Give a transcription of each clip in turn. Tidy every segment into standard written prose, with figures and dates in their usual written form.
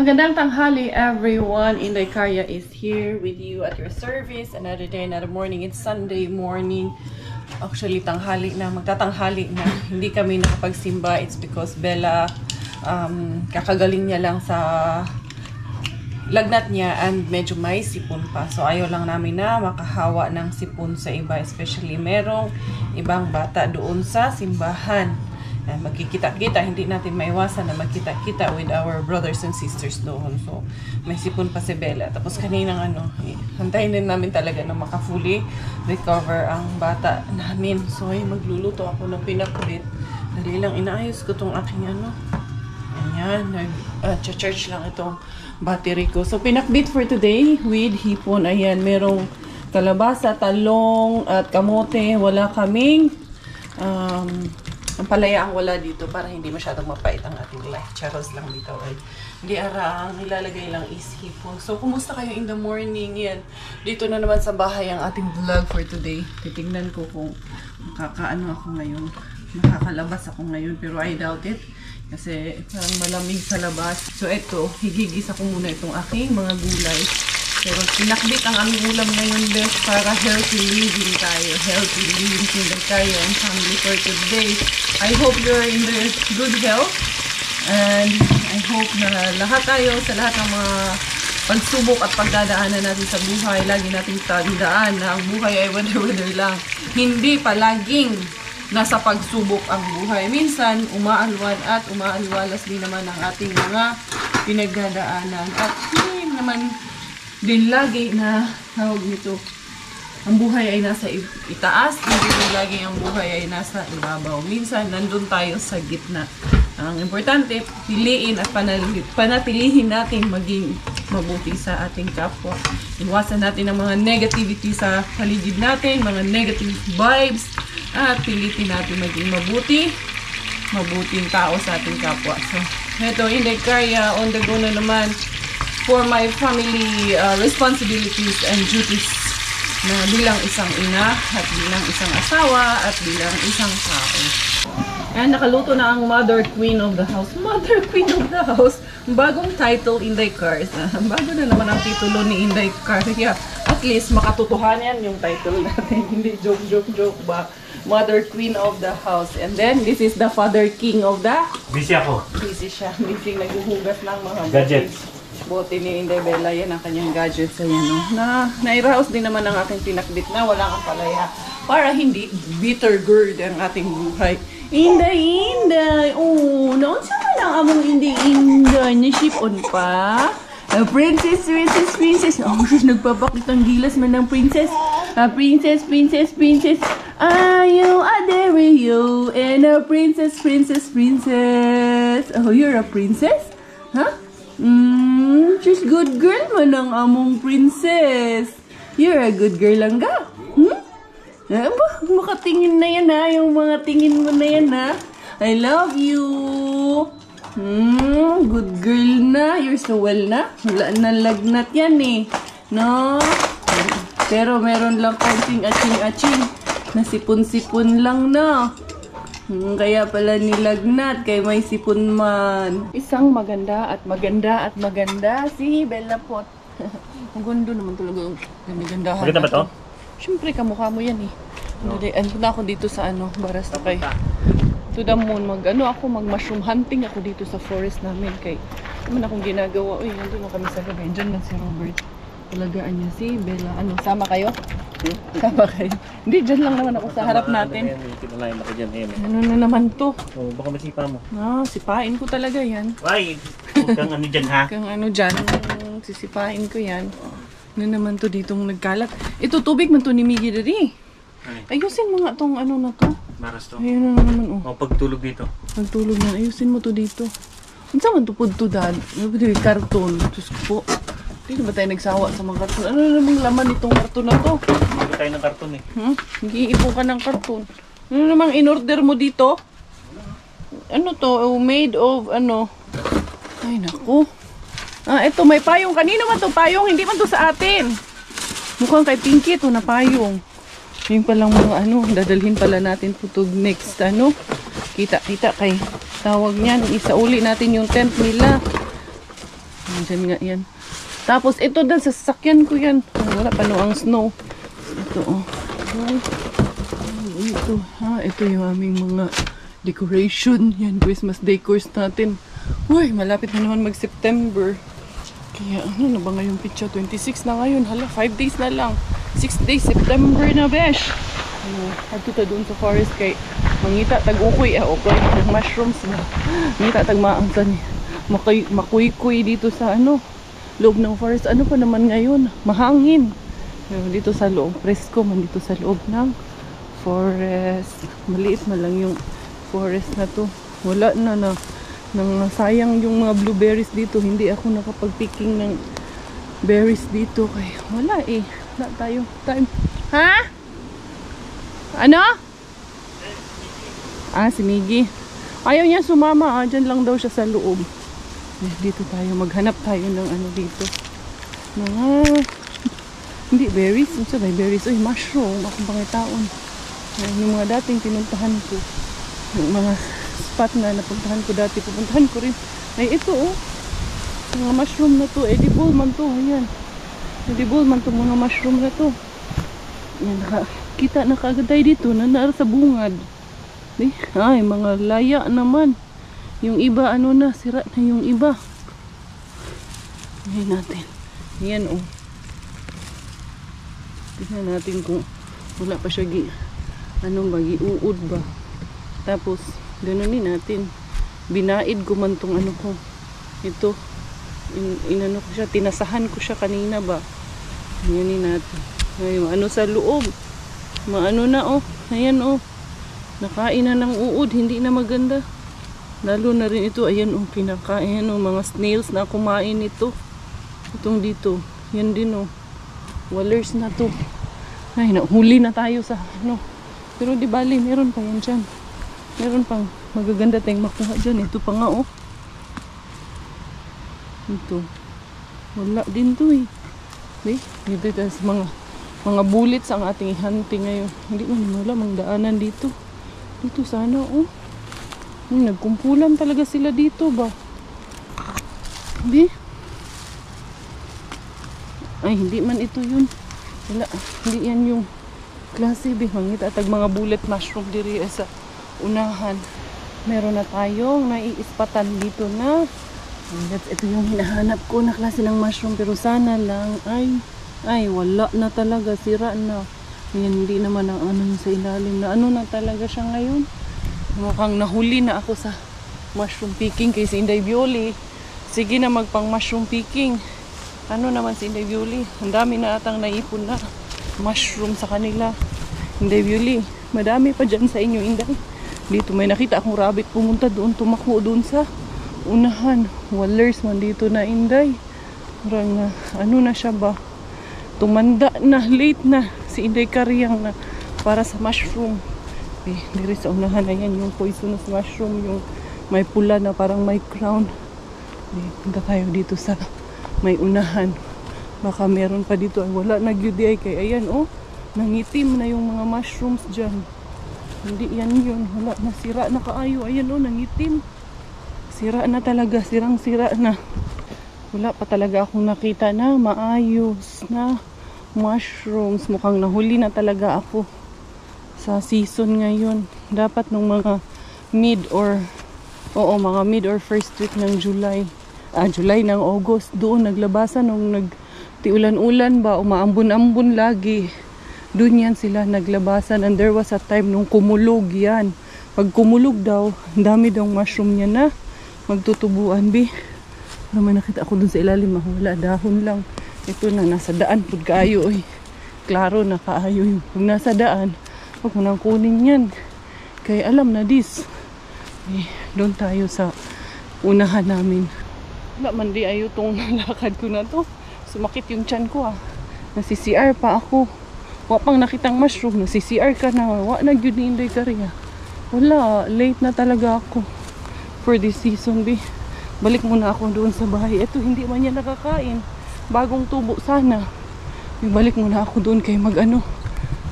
Magandang tanghali everyone. Inday Carya is here with you at your service. Another day, another morning. It's Sunday morning. Actually, tanghali na. Magtatanghali na. Hindi kami nakapagsimba. It's because Bella, kakagaling niya lang sa lagnat niya and medyo may sipon pa. So, ayaw lang namin na makahawa ng sipon sa iba. Especially merong ibang bata doon sa simbahan. Magkikita-kita, hindi natin maiwasan na magkita-kita with our brothers and sisters doon. So, may sipon pa si Bella. Tapos kaninang hantayin din namin talaga na maka-fully recover ang bata namin. So, magluluto ako ng pinakbit. Dali lang, inaayos ko tong aking Ayan, nag-church lang itong battery ko. So, pinakbit for today with hipon. Ayan, merong kalabasa, talong, at kamote. Wala kaming ang palaya ang wala dito para hindi masyadong mapait ang ating life. Charos lang dito. Hindi ang ilalagay lang is hipon. So, kumusta kayo in the morning? Yan. Dito na naman sa bahay ang ating vlog for today. Titignan ko kung makakaano ako ngayon. Makakalabas ako ngayon. Pero I doubt it. Kasi parang malamig sa labas. So, eto. Higigisa ko muna itong aking mga gulay. Pero pinakbit ang aming ulam ngayon, best, para healthy living tayo. Healthy living tayo and family for today. I hope you're in the good health. And I hope na lahat tayo, sa lahat ng mga pagsubok at pagdadaanan natin sa buhay, lagi nating tandaan na ang buhay ay weather lang. Hindi palaging nasa pagsubok ang buhay. Minsan, umaalwan at umaalwalas din naman ang ating mga pinagdadaanan. At hindi naman din lagi na tawag nito, ang buhay ay nasa itaas, hindi din lagi ang buhay ay nasa ibabaw. Minsan, nandun tayo sa gitna. Ang importante, piliin at panatilihin natin maging mabuti sa ating kapwa. Iwasan natin ang mga negativity sa paligid natin, mga negative vibes, at pilitin natin maging mabuting tao sa ating kapwa. So, ito, Inday Carya, on the go na naman for my family responsibilities and duties na bilang isang ina at bilang isang asawa at bilang isang tao. And nakaluto na ang Mother Queen of the House. Mother Queen of the House. Bagong title, Inday Carya. Bago na naman ang titulo ni Inday Carya. At least makatotohanan yung title natin. Hindi joke ba. Mother Queen of the House. And then, this is the Father King of the... Busy ako. Busy siya. Busy naghuhugas ng mga gadgets. Bote ni Inday Bella, yan ang kanyang gadgets. Ayan, no? Nairaos din naman ang aking pinakbit na wala kang palaya para hindi bitter gourd ang ating buhay. Inday! Oh, naunsa man ang among Inday na ship-on pa? Princess! Oh, nagpapakitang gilas man ng princess. Princess! Ayaw, adere you. And a princess. Oh, you're a princess? Huh? She's good girl man ang among princess. You're a good girl lang ga. Makatingin na yan ha. Yung mga tingin mo na yan ha. I love you. Good girl na. You're so well na. Wala na lagnat yan eh. No? Pero meron lang konting aching-aching. Nasipon-sipon lang na. Kaya pala nilagnat, kay may sipon man. Isang maganda si Bella Pot. Ang gundo naman talaga. Ganda-gandahan. Maganda ba to? Siyempre, kamukha mo yan eh. Ano na ako dito sa Barasakay. To the moon, mag-mushroom hunting ako dito sa forest namin. Kay, naman akong ginagawa. Uy, nandun na kami sa gabi. Diyan lang si Robert. Talagaan niya si Bella. Sama kayo? Sama kayo. Hindi, dyan lang naman ako sa harap natin. Ano na naman to? Oh, baka masipa mo. Sipain ko talaga yan. Why? Huwag kang ano dyan ha? Kang ano dyan. Sisipain ko yan. Ano naman to ditong nagkalat? Ito, tubig man to ni Miggy Dari. Ayusin mo nga tong ano na to. Maras to. Ayun na naman oh. Pagtulog dito. Pagtulog na. Ayusin mo to dito. Ano sa man to po to dad? Karton. Diyos ko po. Hindi ba tayo nagsawa sa mga karton? Ano namang laman itong karton na to? Hindi tayo ng karton eh. Nag-iipon ka ng karton. Ano namang in-order mo dito? Ano to? Made of ano? Ay naku. Ito may payong. Kanino man to payong? Hindi man to sa atin. Mukhang kay Pinky ito na payong. Yung palang mga dadalhin pala natin po to next Kita kay tawag niyan. Isauli natin yung tent nila. Diyan nga yan. Tapos ito dahil sa sasakyan ko yan. Wala pa no ang snow. Ito oh. Ito ha. Ito yung aming mga decoration. Yan, Christmas decors natin. Uy, malapit na naman mag-September. Kaya ano na ba ngayong picture? 26 na ngayon. Hala, 5 days na lang. 6 days, September na, besh. Hadto ta doon sa forest kay mangita tag-ukoy. Okay, ng mushrooms na. Mangita tag-maangsa ni. Makuy-kuy dito sa ano, loob ng forest. Ano pa naman ngayon? Mahangin. Dito sa loob. Presko man dito sa loob ng forest. Maliit na lang yung forest na to. Wala na nang sayang yung mga blueberries dito. Hindi ako nakapag-picking ng berries dito. Kaya wala eh. Wala tayo time. Ha? Ano? Si Miggy. Ayaw niya sumama. Diyan lang daw siya sa loob. Dito tayo. Maghanap tayo ng ano dito. Mga hindi berries. Ano sa berries? Uy, mushroom. Ako bang taon. Yung mga dating pinuntahan ko. Yung mga spot na napuntahan ko dati, pupuntahan ko rin. Ay, ito oh. Mga mushroom na to. Edible man to. Ayan. Edible man to mga mushroom na to. Ayan, nakakita na kagaday dito. Nandara sa bungad. Ay, mga laya naman. Yung iba, ano na, sira na yung iba. Ayan natin. Ayan oh. Tignan natin kung wala pa siya anong ba, giuud ba. Tapos, ganunin natin. Binaid ko man tong ano ko. Ito. Inano ko siya. Tinasahan ko siya kanina ba. Ganunin natin. Ay, ano sa loob. Maano na oh. Ayan oh. Nakain na ng uod. Hindi na maganda. Lalo na rin ito. Ayan oh. Pinakain oh. Mga snails na kumain ito. Itong dito. Yan din oh. Wallers na to. Ay, huli na tayo sa ano. Pero di bali, meron pa yan dyan. Meron pang magaganda tayong makuha dyan. Ito pa nga oh. Ito. Wala din to eh. Dito tayo sa mga bullets ang ating hunting ngayon. Hindi man wala mang daanan dito. Dito sana oh. Nagkumpulan talaga sila dito ba? Ay, hindi man ito yun. Wala. Hindi yan yung klase be. Mangita tag mga bullet mushroom diri sa unahan. Meron na tayong naiispatan dito na. Ito yung hinahanap ko na klase ng mushroom. Pero sana lang ay wala na talaga. Sira na. Yan, hindi naman ang ano sa ilalim na ano na talaga siya ngayon. Mukhang nahuli na ako sa mushroom picking kay si Inday Violi. Sige na magpang mushroom picking. Ano naman si Inday Violi? Ang dami na atang naipon na mushroom sa kanila. Inday Violi, madami pa dyan sa inyo, Inday. Dito may nakita akong rabbit pumunta doon, tumako doon sa unahan. Wallers man dito na, Inday. Parang ano na siya ba? Tumanda na, late na si Inday Karyang na para sa mushroom. Diri sa unahan na yan, yung poisonous mushroom, yung may pula na parang may crown. Punta tayo dito sa may unahan. Baka meron pa dito. Ay, wala na gyud ay kay ayan oh. Nangitim na yung mga mushrooms dyan. Hindi yan yun. Wala na, sira na kaayo. Ayan oh, nangitim. Sira na talaga. Sirang-sira na. Wala pa talaga akong nakita na maayos na mushrooms. Mukhang nahuli na talaga ako sa season ngayon. Dapat nung mga mid or first week ng July. July ng August. Doon naglabasan nung nagtiulan-ulan ba. Umaambon-ambon lagi. Doon yan sila naglabasan. And there was a time nung kumulog yan. Pag kumulog daw, ang dami daw mushroom niya na magtutubuan bi. Pero may nakita ako doon sa ilalim. Wala, dahon lang. Ito na, nasa daan. Pud kaayo. Klaro na kaayo yung pag nasa daan. Huwag mo nang kunin yan. Kaya alam na this. Doon tayo sa unahan namin. Wala man di ayo tong lakad ko na to. Sumakit yung tiyan ko Nasi-CR pa ako. Wa pang nakitang mushroom. Nasi-CR ka na. Wa na yun ni Inday Karia. Wala. Late na talaga ako. For this season be. Balik muna ako doon sa bahay. Ito hindi man yan nakakain. Bagong tubo sana. Balik muna ako doon kay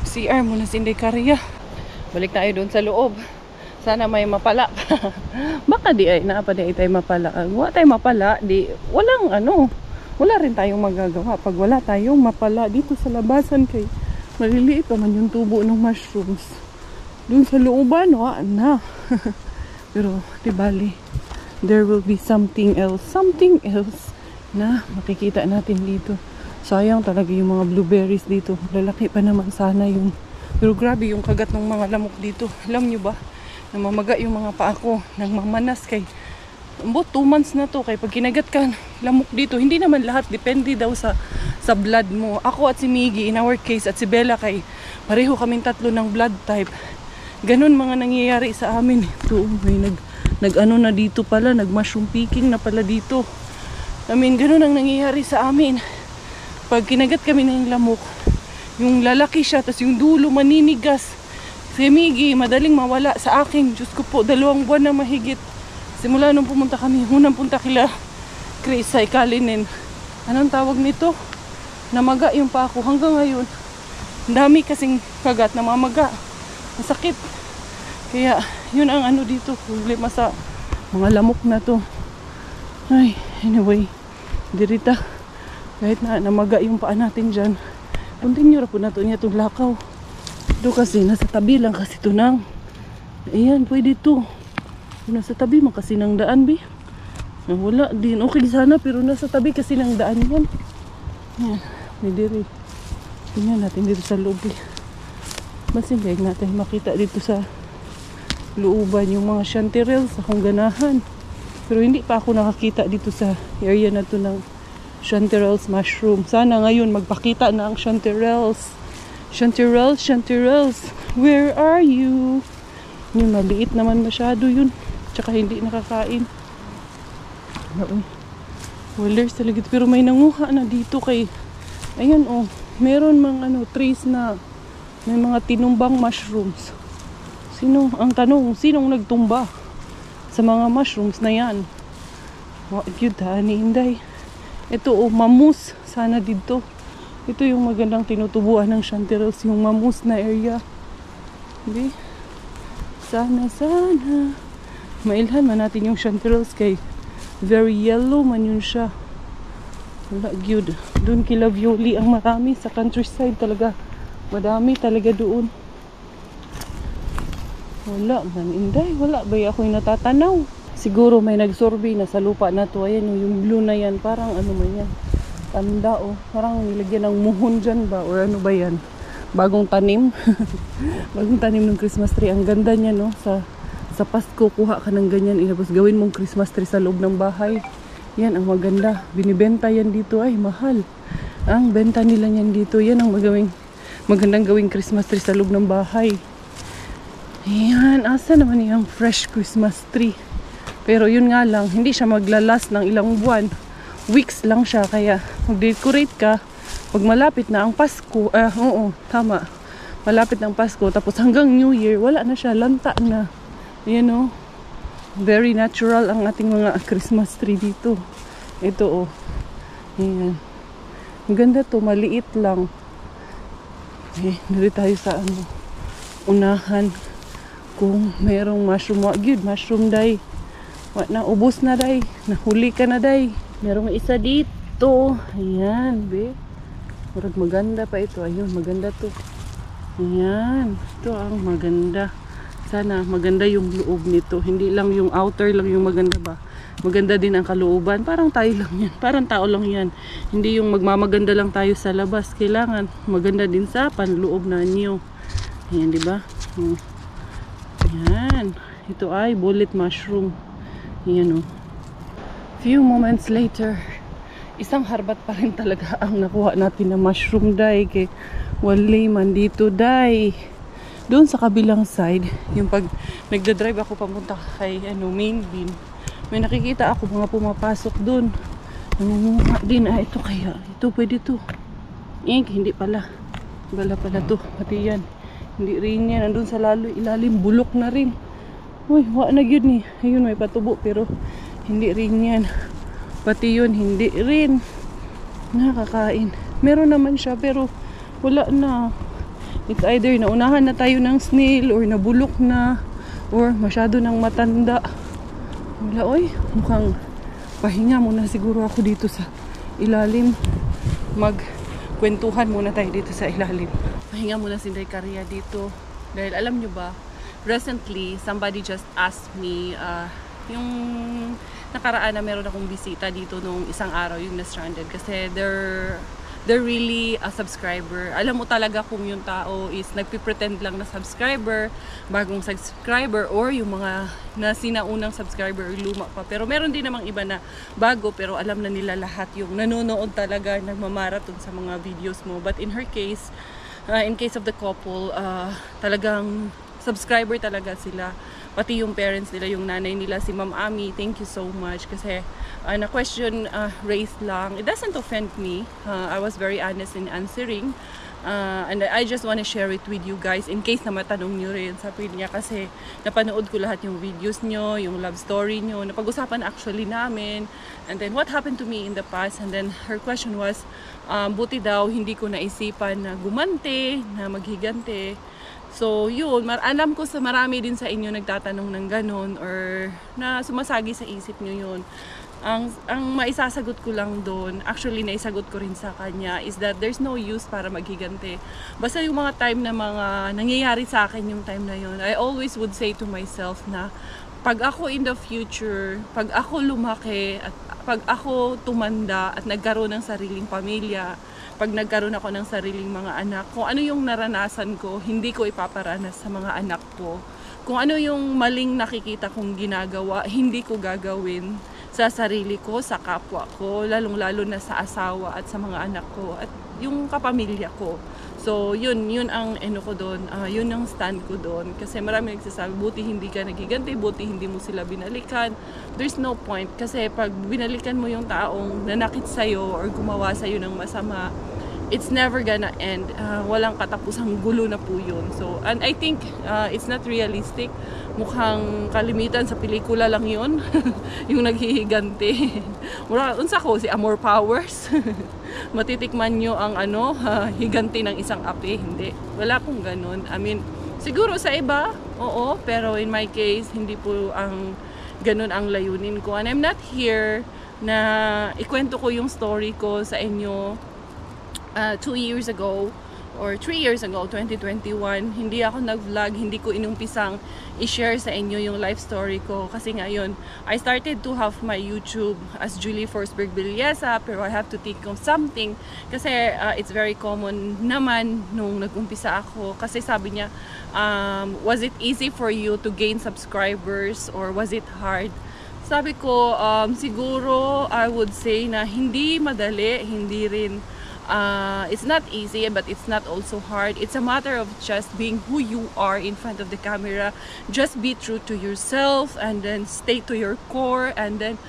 CR muna si Inday Karia. Balik tayo doon sa loob. Sana may mapala. Baka di ay naapa di ay tayo mapala. Wala tayo mapala, di walang ano. Wala rin tayong magagawa pag wala tayong mapala dito sa labasan kay maliliit pa man yung tubo ng mushrooms. Doon sa looban, na. Pero di bali, there will be something else na makikita natin dito. Sayang talaga yung mga blueberries dito. Lalaki pa naman sana yung. Pero grabe yung kagat ng mga lamok dito. Alam nyo ba? Namamaga yung mga paa ko. Nagmamanas kay. About 2 months na to. Kay pag kinagat ka lamok dito, hindi naman lahat. Depende daw sa blood mo. Ako at si Miggy, in our case, at si Bella kay pareho kaming tatlo ng blood type. Ganun mga nangyayari sa amin. Ito, may nag-ano na dito pala. Nag-mushroom picking na pala dito. Ganun ang nangyayari sa amin. Pag kinagat kami ng lamok, yung lalaki siya, tapos yung dulo maninigas. Si Miggy, madaling mawala sa akin. Diyos ko po, 2 buwan na mahigit. Simula nung pumunta kami, unang punta kila Chris sa Ikalinin. Anong tawag nito? Namaga yung pa ako. Hanggang ngayon, dami kasing kagat na mamaga. Masakit. Kaya, yun ang ano dito. Problema sa mga lamok na to. Ay, anyway, dirita. Kahit na namaga yung paa natin dyan, continue ra po na to niya itong lakaw. Ito kasi, nasa tabi lang kasi ito nang. Ayan, pwede ito. Nasa tabi mo kasi ng daan, bi. Wala din. Okay sana, pero nasa tabi kasi ng daan yan. Ayan, may diri. Tingnan natin dito sa loob. Masindig natin makita dito sa looban yung mga chanterelles sa kung ganahan. Pero hindi pa ako nakakita dito sa area na to ng chanterelles mushroom. Sana ngayon magpakita na ang chanterelles. Chanterelles, where are you? Yung maliit naman masyado yun. Tsaka hindi nakakain. Wallers talaga. Pero may nanguha na dito kay, ayan meron mga trees na may mga tinumbang mushrooms. Ang tanong, sinong nagtumba sa mga mushrooms na yan? Yun, ni Inday. Ito, mamus. Sana dito. Ito yung magandang tinutubuan ng chanterelles, yung mamus na area. Hindi? Sana. Mailhan man natin yung chanterelles kay very yellow man yun siya. Wala, good. Doon kila Violi ang marami sa countryside talaga. Madami talaga doon. Wala man, Inday. Wala ba ako'y natatanaw? Siguro may nagsurvey na sa lupa na to. Ayan, yung blue na yan. Parang ano man yan. Tanda Parang nilagyan ng muhon dyan ba? Or ano ba yan? Bagong tanim. Bagong tanim ng Christmas tree. Ang ganda niya, no? Sa Pasko, kuha ka ng ganyan. Tapos gawin mong Christmas tree sa loob ng bahay. Yan ang maganda. Binibenta yan dito. Ay, mahal. Ang benta nila yan dito. Yan ang magandang gawing Christmas tree sa loob ng bahay. Ayan. Asa naman yung fresh Christmas tree? Pero yun nga lang, hindi siya maglalas ng ilang buwan. Weeks lang siya, kaya mag-decorate ka pag malapit na ang Pasko. Oo, tama. Malapit na ang Pasko, tapos hanggang New Year, wala na siya, lanta na. Ayan very natural ang ating mga Christmas tree dito. Ito ayan. Maganda to, maliit lang. Dito tayo sa unahan. Kung merong mushroom, mushroom day. Ubos na day. Nahuli ka na day. Merong isa dito. Ayan, be. Maganda pa ito. Ayun, maganda to. Ayan. Ito ang maganda. Sana maganda yung loob nito. Hindi lang yung outer lang yung maganda ba. Maganda din ang kalooban. Parang tayo lang yan. Parang tao lang yan. Hindi yung magmamaganda lang tayo sa labas. Kailangan maganda din sa panloob na niyo. Ayan, di ba? Ayan. Ito ay bullet mushroom. Ayan Few moments later, isang harbat pa rin talaga ang nakuha natin na mushroom dye. Kay wali man dito dye. Doon sa kabilang side, yung pag nagdadrive ako papunta kay main bin, may nakikita ako mga pumapasok doon. Nangunguha din. Ito kaya. Ito pwede to. Hindi pala. Bala pala to. Pati yan. Hindi rin yan. Andun sa ilalim. Bulok na rin. Uy, wala na yun Ayun, may patubo. Pero hindi rin yan. Pati yun, hindi rin. Nakakain. Meron naman siya, pero wala na. It's either naunahan na tayo ng snail or nabulok na. or masyado nang matanda. Wala, oy, mukhang pahinga muna siguro ako dito sa ilalim. Magkwentuhan muna tayo dito sa ilalim. Pahinga muna si Inday Caria dito. Dahil alam nyo ba, recently, somebody just asked me, yung nakaraan na meron akong bisita dito nung isang araw, yung na-stranded. Kasi they're really a subscriber. Alam mo talaga kung yung tao is nagpipretend lang na subscriber, bagong subscriber, or yung mga na sinaunang subscriber or luma pa. Pero meron din namang iba na bago pero alam na nila lahat, yung nanonood talaga, nagmamarathon sa mga videos mo. But in her case, in case of the couple, talagang subscriber talaga sila. Pati yung parents nila, yung nanay nila, si Ma'am Ami, thank you so much. Kasi na question raised lang. It doesn't offend me. I was very honest in answering. And I just want to share it with you guys in case na matanong nyo rin. Sabi niya kasi napanood ko lahat yung videos nyo, yung love story nyo, napag-usapan actually namin. And then what happened to me in the past. And then her question was, buti daw hindi ko naisipan na gumante, na maghigante. So, yun, alam ko sa marami din sa inyo nagtatanong ng ganon or na sumasagi sa isip nyo yun. Ang maisasagot ko lang doon, actually naisagot ko rin sa kanya, is that there's no use para maghigante. Basta yung mga time na mga nangyayari sa akin yung time na yun, I always would say to myself na pag ako in the future, pag ako lumaki, at pag ako tumanda at nagkaroon ng sariling pamilya, pag nagkaroon ako ng sariling mga anak, kung ano yung naranasan ko, hindi ko ipaparanas sa mga anak ko. Kung ano yung maling nakikita kong ginagawa, hindi ko gagawin sa sarili ko, sa kapwa ko, lalong-lalo na sa asawa at sa mga anak ko at yung kapamilya ko. So, yun ang ko doon, yun ang stand ko doon. Kasi marami nagsasabi, buti hindi ka nagiganti, buti hindi mo sila binalikan. There's no point. Kasi pag binalikan mo yung taong nanakit sa'yo or gumawa sa'yo ng masama, it's never gonna end. Walang katapusang gulo na po yun. So, and I think it's not realistic. Mukhang kalimitan sa pelikula lang yun. Yung naghihigante. Unsa ko, si Amor Powers. Matitikman nyo ang higanti ng isang api. Hindi. Wala pong ganun. I mean, siguro sa iba, oo. Pero in my case, hindi po ganun ang layunin ko. And I'm not here na ikwento ko yung story ko sa inyo 2 years ago or 3 years ago, 2021, hindi ako nag-vlog, hindi ko inumpisang i-share sa inyo yung life story ko. Kasi ngayon, I started to have my YouTube as Julie Forsberg Villesa, pero I have to think of something. Kasi it's very common naman nung nag-umpisa ako. Kasi sabi niya, was it easy for you to gain subscribers or was it hard? Sabi ko, siguro I would say na hindi madali, hindi rin it's not easy, but it's not also hard. It's a matter of just being who you are in front of the camera. Just be true to yourself and then stay to your core and then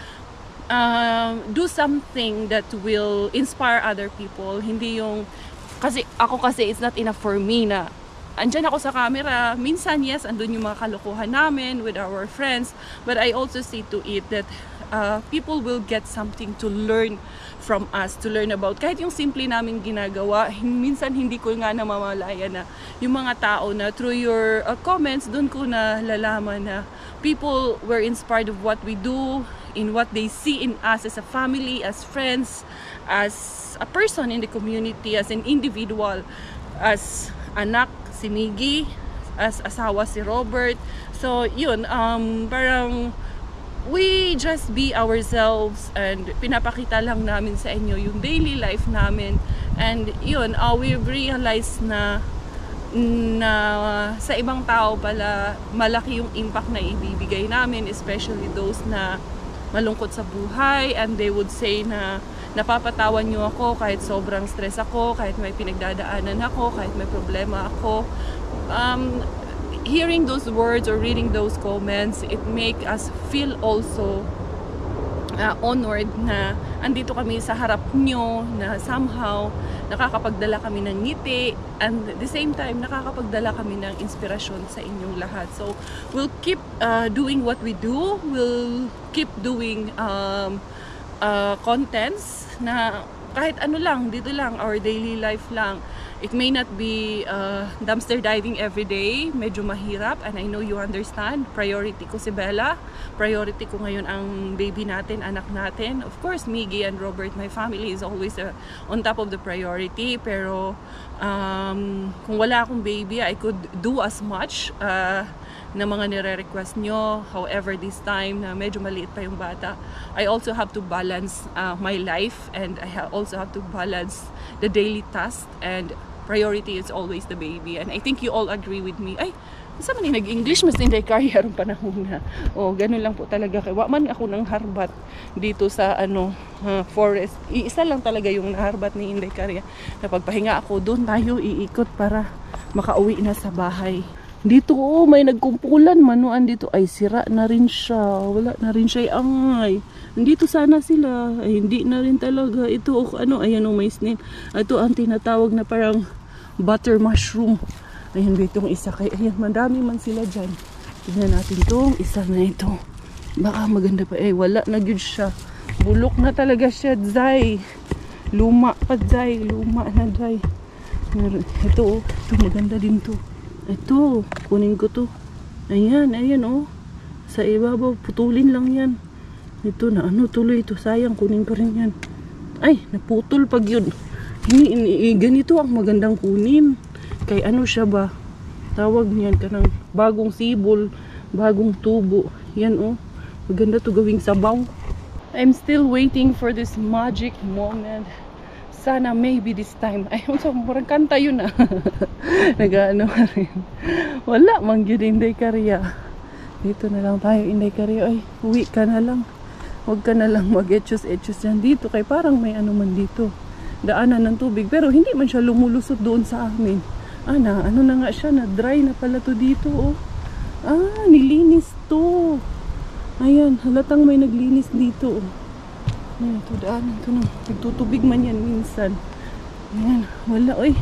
do something that will inspire other people. Hindi yung kasi it's not enough for me na andyan ako sa camera. Minsan, yes, andun yung mga kalokohan namin with our friends, but I also see to it that people will get something to learn from us, to learn about kahit yung simple namin ginagawa. Minsan hindi ko nga namamalaya na yung mga tao na through your comments, doon ko na lalaman na people were inspired of what we do, in what they see in us as a family, as friends, as a person in the community, as an individual, as anak si Miggy, as asawa si Robert. So yun, parang we just be ourselves and pinapakita lang namin sa inyo yung daily life namin. And yun, we've realized na sa ibang tao pala malaki yung impact na ibibigay namin, especially those na malungkot sa buhay, and they would say na napapatawan nyo ako kahit sobrang stress ako, kahit may pinagdadaanan ako, kahit may problema ako. Hearing those words or reading those comments, it make us feel also honored na andito kami sa harap nyo, na somehow nakakapagdala kami ng ngiti, and at the same time nakakapagdala kami ng inspirasyon sa inyong lahat. So we'll keep doing what we do. We'll keep doing contents na kahit ano lang, dito lang, our daily life lang. It may not be dumpster diving every day. Medyo mahirap, and I know you understand. Priority ko si Bella. Priority ko ngayon ang baby natin, anak natin. Of course, Miggy and Robert, my family is always on top of the priority. Pero kung wala akong baby, I could do as much na mga nire-request nyo. However, this time na medyo maliit pa yung bata, I also have to balance my life, and I also have to balance the daily task, and priority is always the baby. And I think you all agree with me. Ay, isa man nag-English, mas hindi kaya rin panahon na. O, ganun lang po talaga. Kaya man ako ng harbat dito sa forest. Iisa lang talaga yung naharbat ni Inday Karya. Napagpahinga ako, doon tayo iikot para makauwi na sa bahay. Dito, may nagkumpulan, manuan dito. Ay, sira na rin siya. Wala na rin siya angay. Nandito sana sila. Ay, hindi na rin talaga. Ito, ayan o, may snail. Ito ang tinatawag na parang butter mushroom. Ayan, itong isa. Kaya, ayan, madami man sila dyan. Tignan natin itong isa na ito. Baka maganda pa. Eh, wala na yun siya. Bulok na talaga siya, Zay. Luma pa, Zay. Luma na, Zay. Ito, ito, maganda din to. Ito, kunin ko to. Ayan, ayan, oh. Sa ibabaw, putulin lang yan. Ito na, tuloy ito. Sayang, kunin ko rin yan. Ay, naputol pag yun. Ganito ang magandang kunin. Kay siya ba? Tawag niyan ka ng bagong sibol, bagong tubo. Yan, oh. Maganda to gawing sabaw. I'm still waiting for this magic moment. Sana maybe this time. Ay, murang kanta yun ah. Nag-ano rin. Wala, mangyod Inday Karya. Dito na lang tayo, Inday Karya. Ay, uwi ka na lang. Huwag ka na lang mag-etchos-etchos yan dito. Kay parang may man dito. Daanan ng tubig. Pero hindi man siya lumulusot doon sa amin. Na nga siya, na dry na pala to dito, oh. Nilinis to. Ayan, halatang may naglinis dito, oh. Ayan, ito daanan to na. Nagtutubig man yan minsan. Ayan, wala, oy.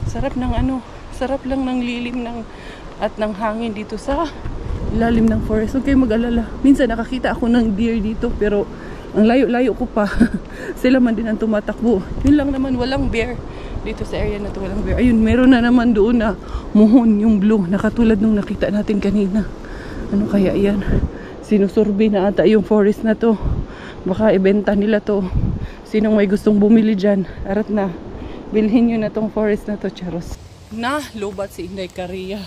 Sarap ng sarap lang ng lilim at ng hangin dito sa ilalim ng forest. Huwag kayo mag-alala. Minsan nakakita ako ng deer dito, pero ang layo-layo ko pa. Sila man din ang tumatakbo. Yun lang naman, walang bear. Dito sa area na to, walang bear. Ayun, meron na naman doon na muhon yung blue, na katulad nung nakita natin kanina. Ano kaya yan? Sinusurvey na ata yung forest na to. Baka ibenta nila to. Sinong may gustong bumili dyan, arat na. Bilhin nyo na tong forest na to, charos. Na, lobat si Inday Karya.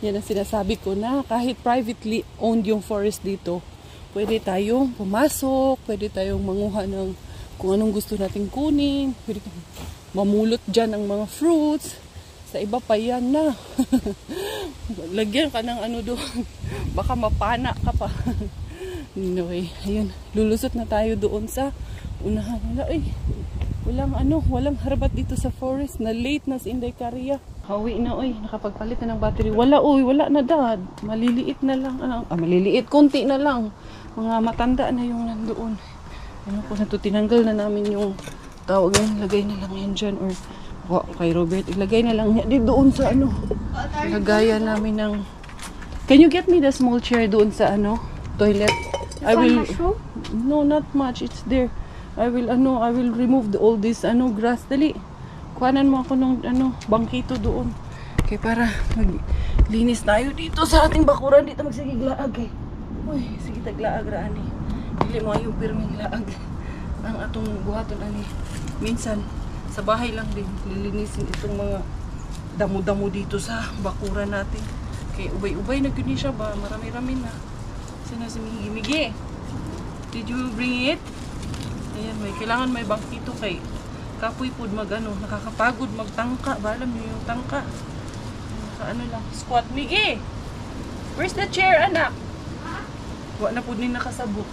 Yan ang sinasabi ko, na kahit privately owned yung forest dito, pwede tayong pumasok, pwede tayong manguha ng kung anong gusto nating kunin, pwede mamulot dyan ng mga fruits. Sa iba pa yan na. Lagyan ka ng doon. Baka mapana ka pa. Anyway, ayun. Lulusot na tayo doon sa unahan nila. Ay, walang harbat dito sa forest. Na late na si Inday Karya. Hawi na, oy. Nakapagpalit na ng battery. Wala na dad. Maliliit na lang. Maliliit. Konti na lang. Mga matanda na yung nandoon. Kung tinanggal na namin yung tawag yan, lagay na lang yan dyan, or kay Robert, ilagay na lang yan doon sa lagayan namin ng, can you get me the small chair doon sa toilet? I will, no, not much, it's there. I will remove all this grass. Dali, kuhanan mo ako ng bangkito doon, okay, para maglinis tayo dito sa ating bakuran. Dito magsigiglaag eh. Uy, sige taglaag raani. Dili mo yung pirming laag ang atong buhaton ani. Minsan sa bahay lang din lilinisin itong mga damo-damo dito sa bakuran natin. Kay ubay-ubay na gyud siya ba, marami-rami na. Sana si Migi. Did you bring it? Ayan, kailangan may bangkito kay kapoy pud nakakapagod magtangka. Balam niyo yung tangka. Lang, squat Migi. Where's the chair, anak? Wa na pud ni nakasabot.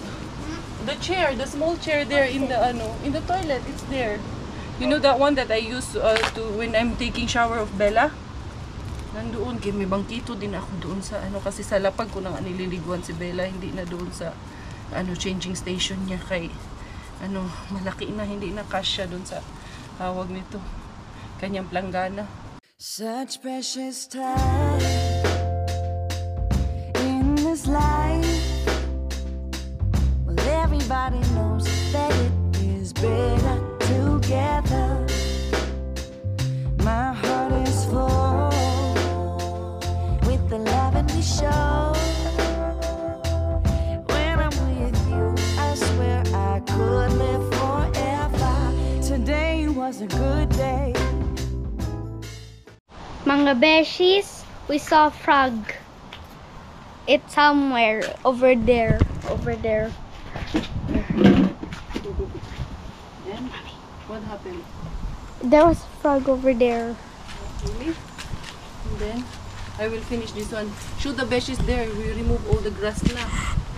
The chair, the small chair there in the toilet, it's there. You know that one that I use to when I'm taking shower of Bella? Nandoon, kay may bangkito din ako doon sa kasi sa lapag ko nang nililiguan si Bella, hindi na doon sa changing station niya, kay malaki na, hindi na kasya doon sa tawag nito, kanyang planggana. Such precious time in this life. Well, everybody knows that it is better to mga beshies, we saw a frog. It's somewhere over there. Over there. Then, what happened? There was a frog over there. Really? And then, I will finish this one. Shoot the beshes there. We remove all the grass na.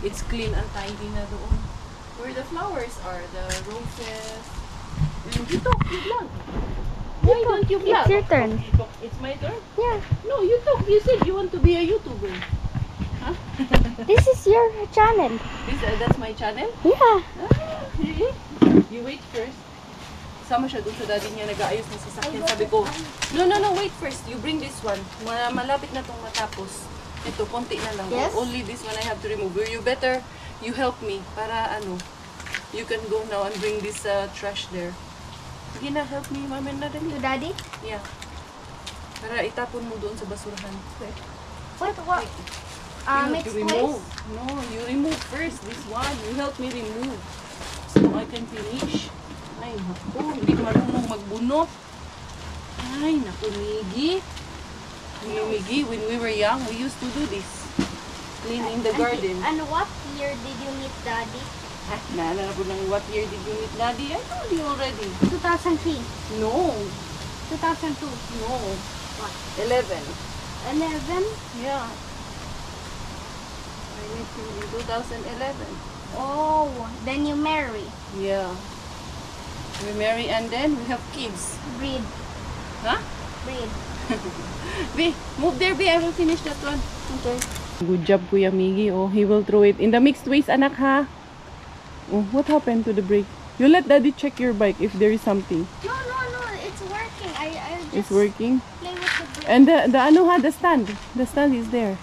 It's clean and tidy na doon. Where the flowers are, the roses. And you talk, you vlog. Why don't you vlog? It's your turn. It's my turn? Yeah. No, you talk. You said you want to be a YouTuber. Huh? This is your channel. That's my channel? Yeah. Ah, really? You wait first. Sama siya doon sa daddy niya, nag-aayos ng sasakyan. Sabi ko, no, wait first. You bring this one. Malapit na itong matapos. Ito, konti na lang. Yes? Only this one I have to remove. You better, you help me. Para you can go now and bring this trash there. Sige na, help me, mama na dali. To daddy? Yeah. Para itapon mo doon sa basurahan. What? You It's remove. place. No, you remove first this one. You help me remove. So I can finish. Ay, naku. Hindi ko marunong magbunot. Ay, naku, Miggy. Miggy, when we were young, we used to do this. Cleaning the garden. And what year did you meet daddy? Naalala ko lang, what year did you meet Daddy? I told you already. 2003. No. 2002. No. What? 11. 11? Yeah. I met you in 2011. Oh, then you marry. Yeah. We marry and then we have kids. Breed. Huh? Breed. B, move there, B. I will finish that one. Okay. Good job, Kuya Miggy. Oh, he will throw it in the mixed waste, anak, ha? Oh, what happened to the brake? You let Daddy check your bike if there is something. No, it's working. I just It's working. play with the brake. And the stand. The stand is there.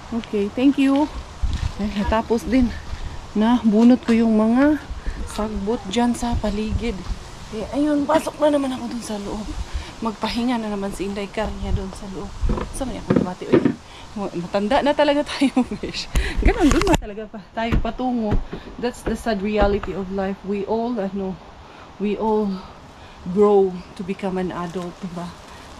Okay, thank you. Ay, natapos din. Bunot ko yung mga sagbot dyan sa paligid. Eh, ayun, pasok na naman ako dun sa loob. Magpahinga na naman si Inday Carnia dun sa loob. Saan niya ako lumati? Uy, matanda na talaga tayo, Mish. Ganon, dun na talaga pa tayo patungo. That's the sad reality of life. We all grow to become an adult, diba?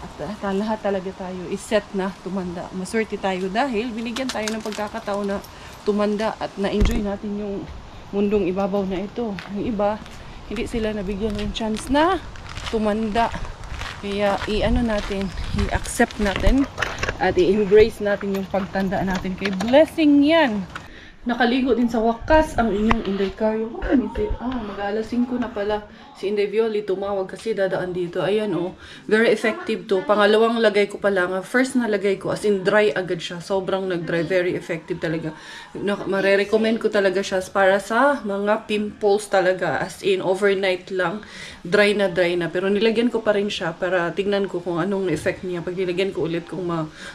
At lahat talaga tayo is set na tumanda. Maswerte tayo dahil binigyan tayo ng pagkakataon na tumanda at na-enjoy natin yung mundong ibabaw na ito. Yung iba, hindi sila nabigyan ng chance na tumanda. Kaya i-accept natin at i-embrace natin yung pagtanda natin. Kay blessing yan. Nakaligo din sa wakas ang inyong Inday Caryo. Mag-alas 5 na pala. Si Inday Violi tumawag kasi dadaan dito. Ayan very effective to. Pangalawang lagay ko pa lang. First na lagay ko as in dry agad siya. Sobrang nag-dry. Very effective talaga. Mare-recommend ko talaga siya para sa mga pimples talaga. As in overnight lang. Dry na. Pero nilagyan ko pa rin siya para tignan ko kung anong effect niya. Pag nilagyan ko ulit kung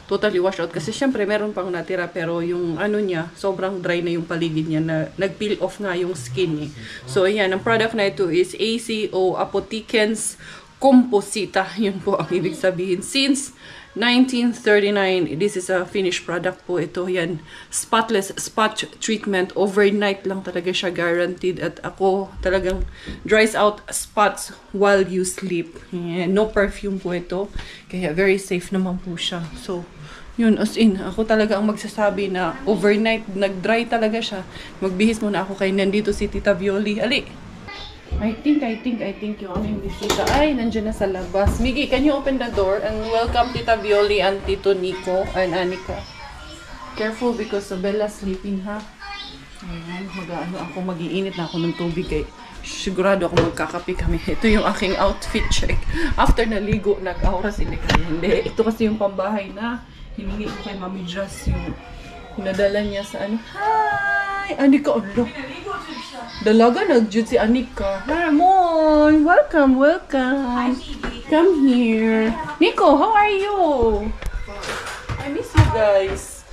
totally wash out. Kasi syempre meron pang natira pero yung niya sobrang dry na yung paligid niya na nag-peel off nga yung skin eh. So ayan, ang product na ito is ACO Apothecans Composita. Yun po ang ibig sabihin. Since 1939, this is a finished product po ito. Yan, spotless spot treatment. Overnight lang talaga siya guaranteed. At ako talagang dries out spots while you sleep. Yan, no perfume po ito. Kaya very safe naman po siya. So, yun, as in, ako talaga ang magsasabi na overnight, nag-dry talaga siya. Magbihis muna ako kay nandito si Tita Violi. Ali! I think yung aming bisita ay nandiyan na sa labas. Miggy, can you open the door and welcome Tita Violi and Tito Nico and Anika. Careful because Bella's sleeping, ha? Ayan, mag-iinit na ako ng tubig kay sigurado ako magkakape kami. Ito yung aking outfit check. After naligo, nag-aura sila kaya. Hindi, ito kasi yung pambahay na hiningi ko kay Mami Jess yung pinadala niya sa Hi! Anika, ano? Dalaga nag-jud si Anika. Moy! Welcome! Come here. Nico, how are you? I miss you guys.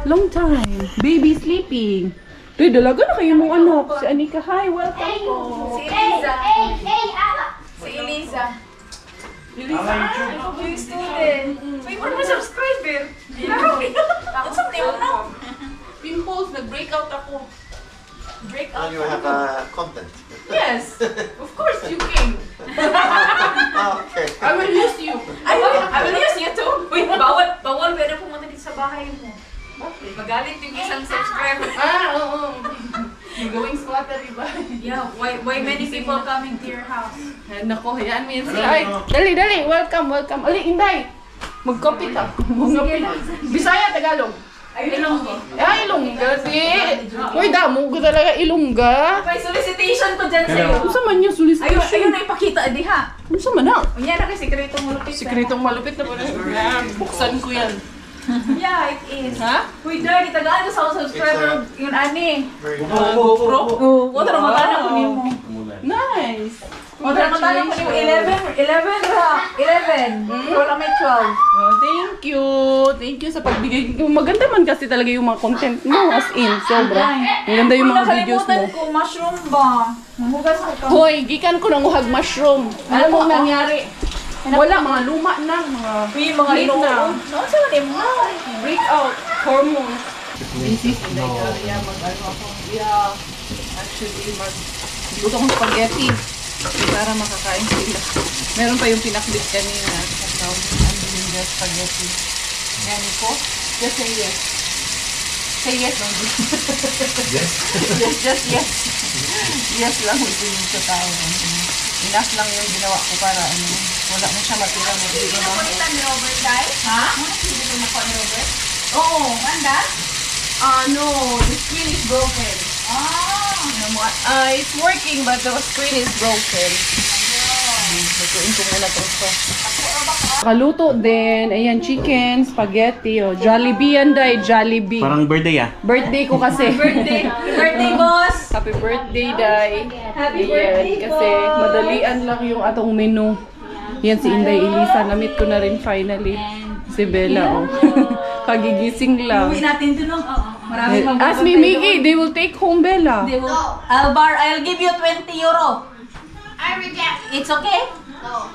Long time. Baby sleeping. Tuy, dalaga na kayo mong anak. Si Anika, hi! Welcome po. Si Eliza. Si Eliza. Elisa, Yung student. May mo naman subscriber. Ako sa tayo na. pimples, nag-breakout ako. And you have content. Yes, of course you came. Okay. I will use you. I will use you too. bahay mo. Magalit yung isang subscriber. Oo. You're going squatter, diba? Yeah, why many people coming to your house? Nako, hayaan mo yan sila. Ay, dali. Welcome. Ali, Inday. Mag-copy ka. Bisaya, Tagalog. Ay, Ilonggo. Ay, Ilongga, di. Uy, damo ko talaga Ilongga. May solicitation ko dyan sa'yo. Ano sa man yung Ayun solicitation? na ipakita, di ha? Ano sa man na? Yan na kasi sikretong malupit. Sikretong malupit na ba na? Buksan ko yan. Yeah, it is. Ha? Uy, Dar, itagaan ko sa subscriber yung ani. Very GoPro? Oo, wala na matana ko niyo mo. Nice. Wala na matana ko niyo 11. Wala may 12. Oh, thank you. Thank you sa pagbigay. Maganda man kasi talaga yung mga content mo. As in, sobra. Maganda yung mga videos mo. Nakalimutan ko, mushroom ba? Namugas ko ka. Hoy, gikan ko nanguhag mushroom. Alam mo nangyari? Wala, mga luma na. Uy, mga late ino. na. Saan sa kanil mo? Breakout hormones. Insist in the area, mag-ano ako. Yeah, actually, luto akong spaghetti. Para makakain sila. Meron pa yung pinakbit kanina. So, I'm doing the spaghetti. Yan ko. Just say yes. Say yes lang. Yes. Just yes. Yes lang yung tingin sa tao. Enough lang yung ginawa ko para ano. Wala na siya matira. Hindi na po nita ni Robert, Dai? Ha? Hindi na po ni Robert? Oo. Wanda? No. The screen is broken. It's working but the screen is broken. Lutuin ko muna itong sauce. Kaluto din. Ayan, chicken, spaghetti. Oh. Jollibee yan, Day. Jollibee. Parang birthday ah. Birthday ko kasi. Birthday, boss! Happy birthday, Day. Happy Ayan, birthday, kasi boss. madalian lang yung atong menu. Yan si Inday Elisa. Namit ko na rin finally. Si Bella, oh. Kagigising lang. Uwi natin ito nung. Maraming Ask me, Miggy. They will take home Bella. I'll give you 20 euro. I reject. It's okay? No.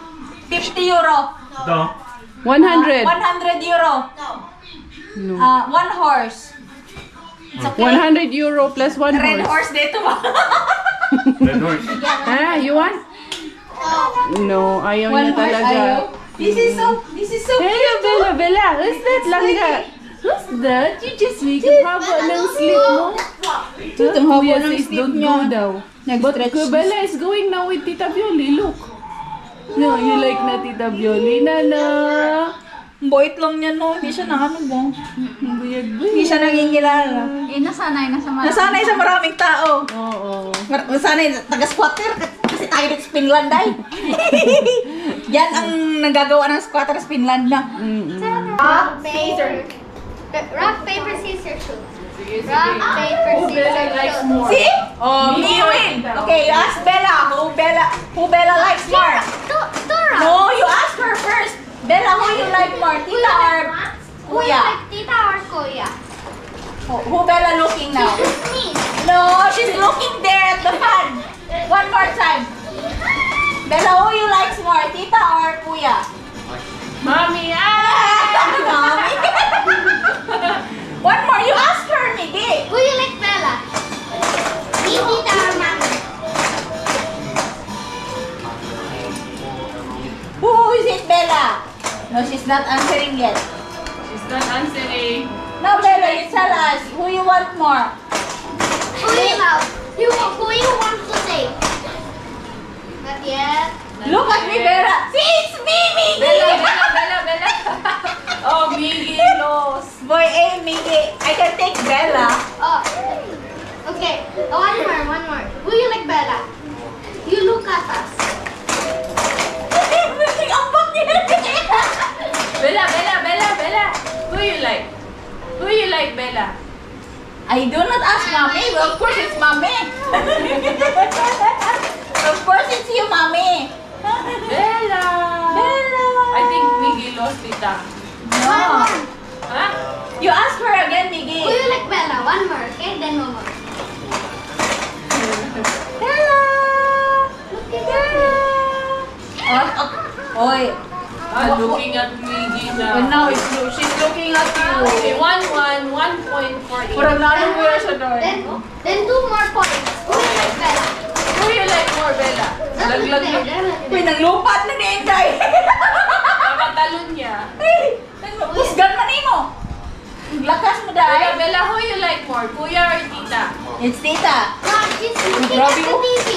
50 euro. Ito. 100. 100 euro. No. One horse. It's okay? 100 euro plus one Red horse. horse dito ba? Red horse. Ah, you want? No, ayaw niya talaga. This is so Hello, Bella, Bella. Who's that, Langga? Who's that? You just wake up haba ng sleep mo. Itong haba Kuya ng says sleep don't niya. go daw. But Bella is going now with Tita Violi. Look. No, you like na Tita Violi, Nana. Boit lang niya, no? Hindi siya na ano ba? Hindi siya nangingilala. Nasanay na sa Nasanay sa maraming tao. Oo. Nasanay, taga-squatter. Kasi tayo dito sa Finland ay. Yan ang nagagawa ng squatter sa Finland na. Rock, paper. Rock, paper, scissors, shoot. Rock, paper, scissors, shoot. See? Oh, Me win. Okay, you ask Bella. Who Bella likes more? Tura. No, you ask her first. Bella, who you like more? Tita or Who you Kuya? like, Tita or Kuya? Who Bella looking now? Me. No, she's looking there at the fan. One more time. Bella, who you likes more? Tita or Kuya? Mommy, Mommy. One more, you ask her, Miggy. Who you like, Bella? Me, Tita or Mommy? Who is it, Bella? No, she's not answering yet. She's not answering. No, Bella, you tell us. Who you want more? Who you love? Who you want to say? Not yet. Look at me, Bella. See, it's me, Miggy. Bella. Oh, Miggy lost. Boy, hey, Miggy. I can take Bella. Oh. Okay. One more. Who you like, Bella? You look at us. Bella. Who you like, Bella? I do not ask Mommy. Well, of course, it's Mommy. Of course, it's you, Mommy. Bella. Bella. I think Miggy lost Tita. No. Huh? You ask her again, Miggy. Who you like, Bella? One more, okay? Then one more. Bella. Look at Bella. Oy. Looking at Miggy now. Now she's looking at you. Okay, 1 point for each. Parang lalo mo yan siya doon. Then 2 more points. Who you like, Bella? Who you like more, Bella? Laglag na. Uy, nanglupat na ni Inday. Nakatalon niya. Pusgan man mo. Bella, who you like more? Kuya or tita? It's Tita. Mom, she's looking at the TV.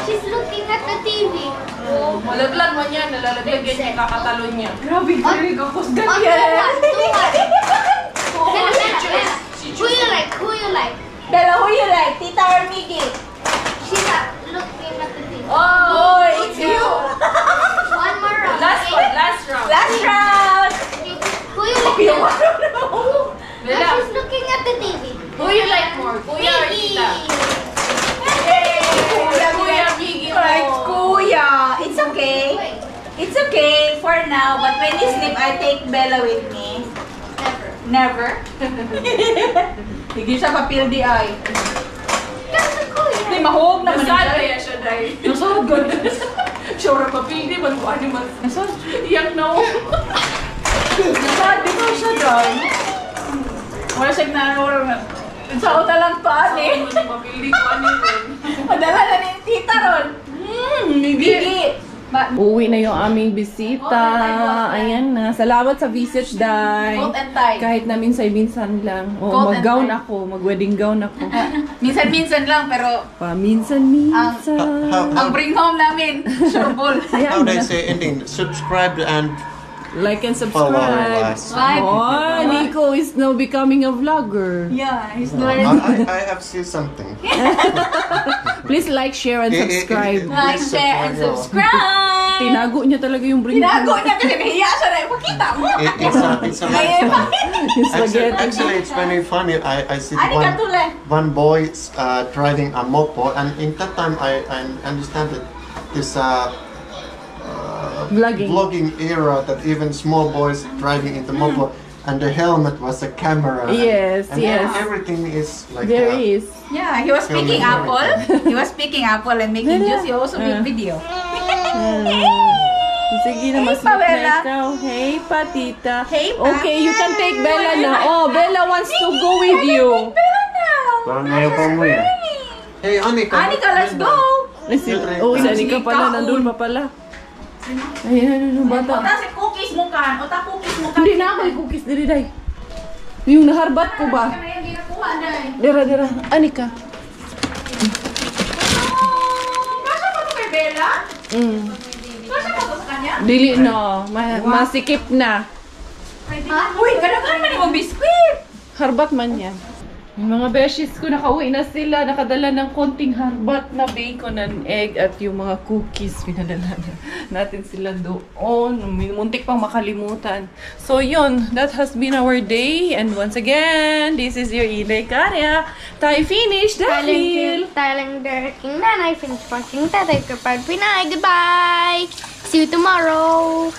She's looking at the TV. Oh, malaglag man yan. Nalalaglag yan yung kakatalon niya. Grabe, very kusgan On yan. 2-1. Bella, who you like? Who you like? Bella, who you like? Tita or Miggy? She's looking at the TV. Oh, it's you. One more round. Last okay? one, last round. Last round. Who you like? Yung Bella? Bella, She's looking at the TV. who you like more? Kuya or tita? Kuya, Miggy mo. Right, Kuya. It's okay. It's okay for now, but when you sleep, I take Bella with me. Never. Hindi siya papil di ay. Hindi, mahog naman Nasaan siya. kaya siya dahil? Nasaan good. Sure pa hindi man ko ano man. Nasaan? Iyak na ako. Nasaan? Di ba siya dahil? Wala siya na Sao talang paan eh. Mapili ko ano yun. Padala na ni Tita ron. Bigli. Uwi na yung aming bisita. Ayan na. Salamat sa visit, Day. Coat and tie. Kahit na minsan lang. Coat Oh, and mag-gown tie. ako. Mag-wedding gown ako. Minsan-minsan lang, pero Paminsan-minsan. ang bring home namin, sureball. How they say ending? Subscribe and Like and follow subscribe. us. Oh, Nico is now becoming a vlogger. Yeah, he's I have seen something. Please like, share, and subscribe. Like, share, and subscribe! Tinago niya talaga yung bring Tinago niya kasi nahiya siya na ipakita mo. It's a Ay, actually, it's very funny. I see Ani ka tule? one boy driving a mopo, and in that time I understand that this Vlogging. vlogging era that even small boys driving in the mopo, and the helmet was a camera. Yes, and yes. everything is like There that. is. Yeah, he was picking apple. He was picking apple and making juice. He also made video. Sige na, mas Pa, na Bella. ikaw. Hey, patita. Hey, pa. Okay, you can take Bella na. Oh, Bella wants to go with you. Pero now! Parang ngayon pa mo yan. Hey, Anika. Anika, let's go! Oh, si Anika pala. Nandun pa pala. Ayan, ano bata. Ota si cookies mo kan. Ota cookies mo kan. Hindi na ako yung cookies diri, day. Yung naharbat ko ba? Kaya yung ginakuha, day. Dira. Anika. Kasha pa to kay Bella? Mm. Kasha pa to sa kanya? Dili na. Masikip na. Uy, ganagan man yung biskuit! Harbat man yan. Yung mga beshies ko, nakauwi na sila. Nakadala ng konting harbat na bacon and egg at yung mga cookies. Pinadala natin sila doon. Muntik pang makalimutan. So yun, that has been our day. And once again, this is your Inday Karya. Tayo finish dahil... Thailand King Nanay. Finish watching Tatay Kapag Pinay. Goodbye! See you tomorrow!